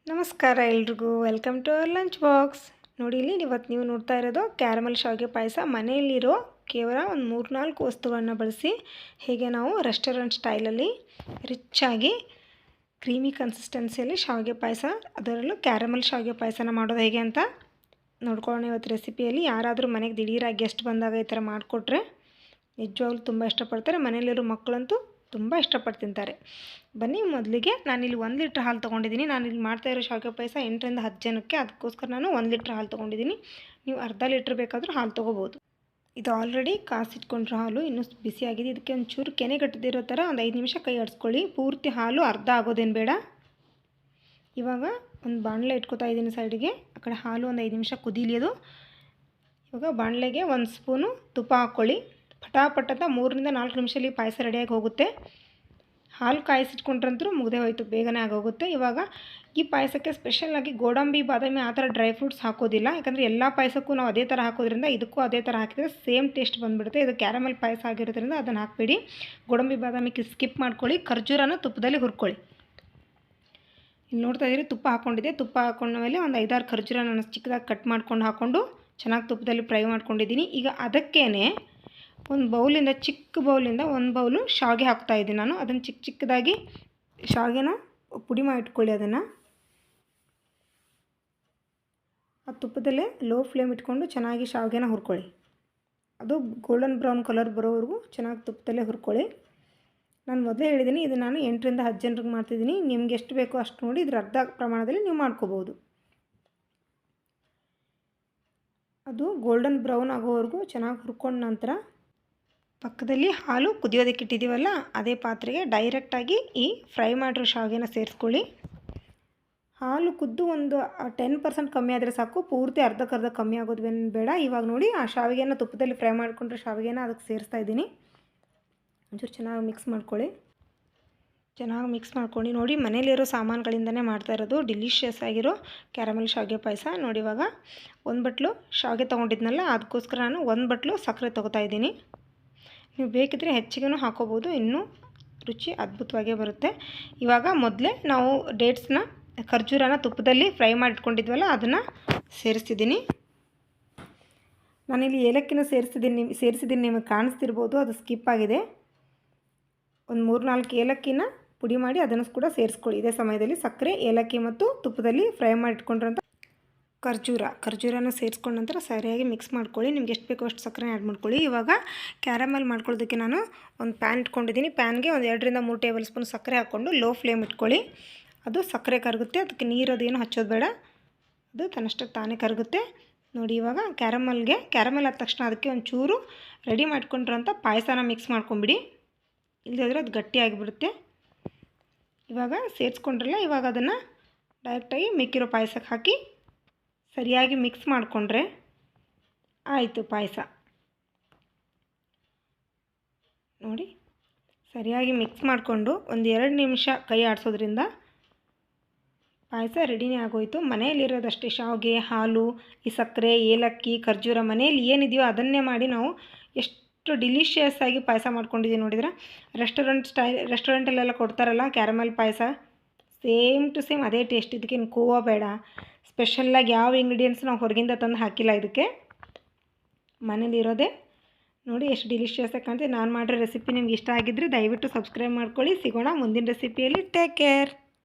ನಮಸ್ಕಾರ ಎಲ್ರಿಗೂ, welcome to our lunch box. ನೋಡಿ, ಇಲ್ಲಿ ಇವತ್ತು ನೀವು ನೋಡ್ತಾ ಇರೋದು ಕ್ಯಾರಮಲ್ ಶಾವಿಗೆ ಪಾಯಸ. ಮನೆಯಲ್ಲಿರೋ ಕೇವಲ ಒಂದು 3-4 ವಸ್ತುಗಳನ್ನು ಬಳಸಿ ಹೇಗೆ ನಾವು ರೆಸ್ಟೋರೆಂಟ್ ಸ್ಟೈಲಲ್ಲಿ ರಿಚ್ಚಾಗಿ ಕ್ರೀಮಿ ಕನ್ಸಿಸ್ಟೆನ್ಸಿಯಲ್ಲಿ ಶಾವಿಗೆ ಪಾಯಸ, ಅದರಲ್ಲೂ ಕ್ಯಾರಮಲ್ ಶಾವಿಗೆ ಪಾಯಸನ ಮಾಡೋದು ಹೇಗೆ ಅಂತ ನೋಡ್ಕೊಳ್ಳೋಣ ಇವತ್ತು ರೆಸಿಪಿಯಲ್ಲಿ. ಯಾರಾದರೂ ಮನೆಗೆ ದಿಢೀರಾಗಿ ಗೆಸ್ಟ್ ಬಂದಾಗ ಈ ಥರ ಮಾಡಿಕೊಟ್ರೆ ನಿಜವಾಗ್ಲೂ ತುಂಬ ಇಷ್ಟಪಡ್ತಾರೆ. ಮನೆಯಲ್ಲಿರೋ ಮಕ್ಕಳಂತೂ ತುಂಬ ಇಷ್ಟಪಟ್ಟು ತಿಂತಾರೆ. ಬನ್ನಿ, ಮೊದಲಿಗೆ ನಾನಿಲ್ಲಿ 1 ಲೀಟ್ರ್ ಹಾಲು ತೊಗೊಂಡಿದ್ದೀನಿ. ನಾನಿಲ್ಲಿ ಮಾಡ್ತಾಯಿರೋ ಶಾವಿಗೆ ಪಾಯಸ 8ರಿಂದ 10 ಜನಕ್ಕೆ, ಅದಕ್ಕೋಸ್ಕರ ನಾನು 1 ಲೀಟ್ರ್ ಹಾಲು ತೊಗೊಂಡಿದ್ದೀನಿ. ನೀವು ಅರ್ಧ ಲೀಟ್ರ್ ಬೇಕಾದರೂ ಹಾಲು ತೊಗೋಬೋದು. ಇದು ಆಲ್ರೆಡಿ ಕಾಸಿಟ್ಕೊಂಡ್ರೆ ಹಾಲು ಇನ್ನೂ ಬಿಸಿಯಾಗಿದೆ. ಇದಕ್ಕೆ ಒಂಚೂರು ಕೆನೆ ಕಟ್ಟದಿರೋ ಥರ ಒಂದು 5 ನಿಮಿಷ ಕೈ ಆಡಿಸ್ಕೊಳ್ಳಿ. ಪೂರ್ತಿ ಹಾಲು ಅರ್ಧ ಆಗೋದೇನು ಬೇಡ. ಇವಾಗ ಒಂದು ಬಾಣಲೆ ಇಟ್ಕೊತಾ ಇದ್ದೀನಿ ಸೈಡಿಗೆ. ಆ ಕಡೆ ಹಾಲು ಒಂದು 5 ನಿಮಿಷ ಕುದೀಲಿ ಅದು. ಇವಾಗ ಬಾಣಲೆಗೆ 1 ಸ್ಪೂನು ತುಪ್ಪ ಹಾಕ್ಕೊಳ್ಳಿ. ಪಟಾಪಟ್ಟಂತ 3ರಿಂದ 4 ನಿಮಿಷದಲ್ಲಿ ಪಾಯಸ ರೆಡಿಯಾಗಿ ಹೋಗುತ್ತೆ. ಹಾಲು ಕಾಯಿಸಿಟ್ಕೊಂಡ್ರಂತೂ ಮುಗ್ದೇ ಹೋಯಿತು, ಬೇಗನೆ ಆಗೋಗುತ್ತೆ. ಇವಾಗ ಈ ಪಾಯಸಕ್ಕೆ ಸ್ಪೆಷಲಾಗಿ ಗೋಡಂಬಿ, ಬಾದಾಮಿ ಆ ಥರ ಡ್ರೈ ಫ್ರೂಟ್ಸ್ ಹಾಕೋದಿಲ್ಲ. ಯಾಕಂದರೆ ಎಲ್ಲ ಪಾಯಸಕ್ಕೂ ನಾವು ಅದೇ ಥರ ಹಾಕೋದ್ರಿಂದ ಇದಕ್ಕೂ ಅದೇ ಥರ ಹಾಕಿದರೆ ಸೇಮ್ ಟೇಸ್ಟ್ ಬಂದುಬಿಡುತ್ತೆ. ಇದು ಕ್ಯಾರಮಲ್ ಪಾಯಸ ಆಗಿರೋದ್ರಿಂದ ಅದನ್ನು ಹಾಕಬೇಡಿ. ಗೋಡಂಬಿ, ಬಾದಾಮಿ ಸ್ಕಿಪ್ ಮಾಡ್ಕೊಳ್ಳಿ. ಖರ್ಜೂರನ ತುಪ್ಪದಲ್ಲಿ ಹುರ್ಕೊಳ್ಳಿ. ಇಲ್ಲಿ ನೋಡ್ತಾ ಇದ್ದೀರಿ, ತುಪ್ಪ ಹಾಕ್ಕೊಂಡಿದ್ದೆ. ತುಪ್ಪ ಹಾಕೊಂಡ ಮೇಲೆ ಒಂದು 5-6 ಖರ್ಜೂರ ನಾನು ಚಿಕ್ಕದಾಗಿ ಕಟ್ ಮಾಡ್ಕೊಂಡು ಹಾಕ್ಕೊಂಡು ಚೆನ್ನಾಗಿ ತುಪ್ಪದಲ್ಲಿ ಫ್ರೈ ಮಾಡ್ಕೊಂಡಿದ್ದೀನಿ. ಈಗ ಅದಕ್ಕೇ ಒಂದು ಬೌಲಿಂದ, ಚಿಕ್ಕ ಬೌಲಿಂದ 1 ಬೌಲು ಶಾವಿಗೆ ಹಾಕ್ತಾಯಿದ್ದೀನಿ ನಾನು. ಅದನ್ನು ಚಿಕ್ಕದಾಗಿ ಶಾವಿಗೆನ ಪುಡಿ ಮಾಡಿ ಇಟ್ಕೊಳ್ಳಿ. ಅದನ್ನು ಆ ತುಪ್ಪದಲ್ಲೇ ಲೋ ಫ್ಲೇಮ್ ಇಟ್ಕೊಂಡು ಚೆನ್ನಾಗಿ ಶಾವಿಗೆನ ಹುರ್ಕೊಳ್ಳಿ. ಅದು ಗೋಲ್ಡನ್ ಬ್ರೌನ್ ಕಲರ್ ಬರೋವರೆಗೂ ಚೆನ್ನಾಗಿ ತುಪ್ಪದಲ್ಲೇ ಹುರ್ಕೊಳ್ಳಿ. ನಾನು ಮೊದಲೇ ಹೇಳಿದ್ದೀನಿ, ಇದು ನಾನು 8ರಿಂದ 10 ಜನರಿಗೆ ಮಾಡ್ತಿದ್ದೀನಿ. ನಿಮ್ಗೆ ಎಷ್ಟು ಬೇಕೋ ಅಷ್ಟು ನೋಡಿ, ಇದ್ರ ಅರ್ಧ ಪ್ರಮಾಣದಲ್ಲಿ ನೀವು ಮಾಡ್ಕೋಬೋದು. ಅದು ಗೋಲ್ಡನ್ ಬ್ರೌನ್ ಆಗೋವರೆಗೂ ಚೆನ್ನಾಗಿ ಹುರ್ಕೊಂಡ ನಂತರ ಪಕ್ಕದಲ್ಲಿ ಹಾಲು ಕುದಿಯೋದಕ್ಕೆ ಇಟ್ಟಿದ್ದೀವಲ್ಲ, ಅದೇ ಪಾತ್ರೆಗೆ ಡೈರೆಕ್ಟಾಗಿ ಈ ಫ್ರೈ ಮಾಡಿರೋ ಶಾವಿಗೆನ ಸೇರಿಸ್ಕೊಳ್ಳಿ. ಹಾಲು ಕುದ್ದು ಒಂದು 10% ಕಮ್ಮಿ ಆದರೆ ಸಾಕು, ಪೂರ್ತಿ ಅರ್ಧಕ್ಕರ್ಧ ಕಮ್ಮಿ ಆಗೋದೇನು ಬೇಡ. ಇವಾಗ ನೋಡಿ, ಆ ಶಾವಿಗೆನ ತುಪ್ಪದಲ್ಲಿ ಫ್ರೈ ಮಾಡಿಕೊಂಡ್ರೆ ಶಾವಿಗೆನ ಅದಕ್ಕೆ ಸೇರಿಸ್ತಾ ಇದ್ದೀನಿ. ಒಂಚೂರು ಚೆನ್ನಾಗಿ ಮಿಕ್ಸ್ ಮಾಡ್ಕೊಳ್ಳಿ. ಚೆನ್ನಾಗಿ ಮಿಕ್ಸ್ ಮಾಡ್ಕೊಂಡು ನೋಡಿ, ಮನೇಲಿರೋ ಸಾಮಾನುಗಳಿಂದನೇ ಮಾಡ್ತಾ ಇರೋದು ಡಿಲಿಷಿಯಸ್ ಆಗಿರೋ ಕ್ಯಾರಮಲ್ ಶಾವಿಗೆ ಪಾಯಸ. ನೋಡಿ, ಇವಾಗ 1 ಬಟ್ಲು ಶಾವಿಗೆ ತೊಗೊಂಡಿದ್ನಲ್ಲ, ಅದಕ್ಕೋಸ್ಕರ ನಾನು 1 ಬಟ್ಲು ಸಕ್ಕರೆ ತೊಗೋತಾ ಇದ್ದೀನಿ. ನೀವು ಬೇಕಿದ್ರೆ ಹೆಚ್ಚಿಗೆನೂ ಹಾಕೋಬೋದು, ಇನ್ನೂ ರುಚಿ ಅದ್ಭುತವಾಗೇ ಬರುತ್ತೆ. ಇವಾಗ ಮೊದಲೇ ನಾವು ಡೇಟ್ಸ್ನ, ಖರ್ಜೂರನ ತುಪ್ಪದಲ್ಲಿ ಫ್ರೈ ಮಾಡಿಟ್ಕೊಂಡಿದ್ವಲ್ಲ, ಅದನ್ನು ಸೇರಿಸ್ತಿದ್ದೀನಿ. ನಾನಿಲ್ಲಿ ಏಲಕ್ಕಿನ ಸೇರಿಸಿದ್ದೀನಿ, ನಿಮಗೆ ಕಾಣಿಸ್ತಿರ್ಬೋದು, ಅದು ಸ್ಕಿಪ್ ಆಗಿದೆ. ಒಂದು 3-4 ಏಲಕ್ಕಿನ ಪುಡಿ ಮಾಡಿ ಅದನ್ನು ಕೂಡ ಸೇರಿಸ್ಕೊಳ್ಳಿ. ಇದೇ ಸಮಯದಲ್ಲಿ ಸಕ್ಕರೆ, ಏಲಕ್ಕಿ ಮತ್ತು ತುಪ್ಪದಲ್ಲಿ ಫ್ರೈ ಮಾಡಿಟ್ಕೊಂಡ್ರಂಥ ಖರ್ಜೂರನ ಸೇರಿಸ್ಕೊಂಡ ನಂತರ ಸರಿಯಾಗಿ ಮಿಕ್ಸ್ ಮಾಡ್ಕೊಳ್ಳಿ. ನಿಮ್ಗೆ ಎಷ್ಟು ಬೇಕೋ ಅಷ್ಟು ಸಕ್ಕರೆ ಆ್ಯಡ್ ಮಾಡ್ಕೊಳ್ಳಿ. ಇವಾಗ ಕ್ಯಾರಮಲ್ ಮಾಡ್ಕೊಳ್ಳೋದಕ್ಕೆ ನಾನು ಒಂದು ಪ್ಯಾನ್ ಇಟ್ಕೊಂಡಿದ್ದೀನಿ. ಪ್ಯಾನ್ಗೆ ಒಂದು 2ರಿಂದ 3 ಟೇಬಲ್ ಸ್ಪೂನ್ ಸಕ್ಕರೆ ಹಾಕ್ಕೊಂಡು ಲೋ ಫ್ಲೇಮ್ ಇಟ್ಕೊಳ್ಳಿ. ಅದು ಸಕ್ಕರೆ ಕರಗುತ್ತೆ, ಅದಕ್ಕೆ ನೀರದೇನು ಹಚ್ಚೋದು ಬೇಡ, ಅದು ತನ್ನಷ್ಟಕ್ಕೆ ತಾನೇ ಕರಗುತ್ತೆ. ನೋಡಿ, ಇವಾಗ ಕ್ಯಾರಮಲ್ ಆದ ತಕ್ಷಣ ಅದಕ್ಕೆ ಒಂಚೂರು ರೆಡಿ ಮಾಡ್ಕೊಂಡಿರೋಂಥ ಪಾಯಸನ ಮಿಕ್ಸ್ ಮಾಡ್ಕೊಂಬಿಡಿ. ಇಲ್ಲದಿದ್ರೆ ಅದು ಗಟ್ಟಿಯಾಗಿಬಿಡುತ್ತೆ. ಇವಾಗ ಸೇರಿಸ್ಕೊಂಡ್ರಲ್ಲ, ಇವಾಗ ಅದನ್ನು ಡೈರೆಕ್ಟಾಗಿ ಮಿಕ್ಕಿರೋ ಪಾಯಸಕ್ಕೆ ಹಾಕಿ ಸರಿಯಾಗಿ ಮಿಕ್ಸ್ ಮಾಡಿಕೊಂಡ್ರೆ ಆಯಿತು ಪಾಯಸ. ನೋಡಿ, ಸರಿಯಾಗಿ ಮಿಕ್ಸ್ ಮಾಡಿಕೊಂಡು ಒಂದು 2 ನಿಮಿಷ ಕೈ ಆಡಿಸೋದ್ರಿಂದ ಪಾಯಸ ರೆಡಿನೇ ಆಗೋಯಿತು. ಮನೆಯಲ್ಲಿರೋದಷ್ಟೇ ಶಾವಿಗೆ, ಹಾಲು, ಈ ಸಕ್ಕರೆ, ಏಲಕ್ಕಿ, ಖರ್ಜೂರ ಮನೆಯಲ್ಲಿ ಏನಿದೆಯೋ ಅದನ್ನೇ ಮಾಡಿ ನಾವು ಎಷ್ಟು ಡಿಲಿಷಿಯಸ್ ಆಗಿ ಪಾಯಸ ಮಾಡ್ಕೊಂಡಿದ್ದೀವಿ ನೋಡಿದ್ರೆ. ರೆಸ್ಟೋರೆಂಟಲ್ಲೆಲ್ಲ ಕೊಡ್ತಾರಲ್ಲ ಕ್ಯಾರಮಲ್ ಪಾಯಸ, ಸೇಮ್ ಟು ಸೇಮ್ ಅದೇ ಟೇಸ್ಟ್. ಇದಕ್ಕೇನು ಕೋವಾ ಬೇಡ, ಸ್ಪೆಷಲ್ಲಾಗಿ ಯಾವ ಇಂಗ್ರೀಡಿಯೆಂಟ್ಸ್ ನಾವು ಹೊರಗಿಂದ ತಂದು ಹಾಕಿಲ್ಲ. ಇದಕ್ಕೆ ಮನೇಲಿರೋದೇ. ನೋಡಿ ಎಷ್ಟು ಡಿಲಿಷಿಯಸ್ ಆಗಿ ಕಾಣ್ತೀವಿ. ನಾನು ಮಾಡಿರೋ ರೆಸಿಪಿ ನಿಮ್ಗೆ ಇಷ್ಟ ಆಗಿದ್ದರೆ ದಯವಿಟ್ಟು ಸಬ್ಸ್ಕ್ರೈಬ್ ಮಾಡ್ಕೊಳ್ಳಿ. ಸಿಗೋಣ ಮುಂದಿನ ರೆಸಿಪಿಯಲ್ಲಿ. Take care.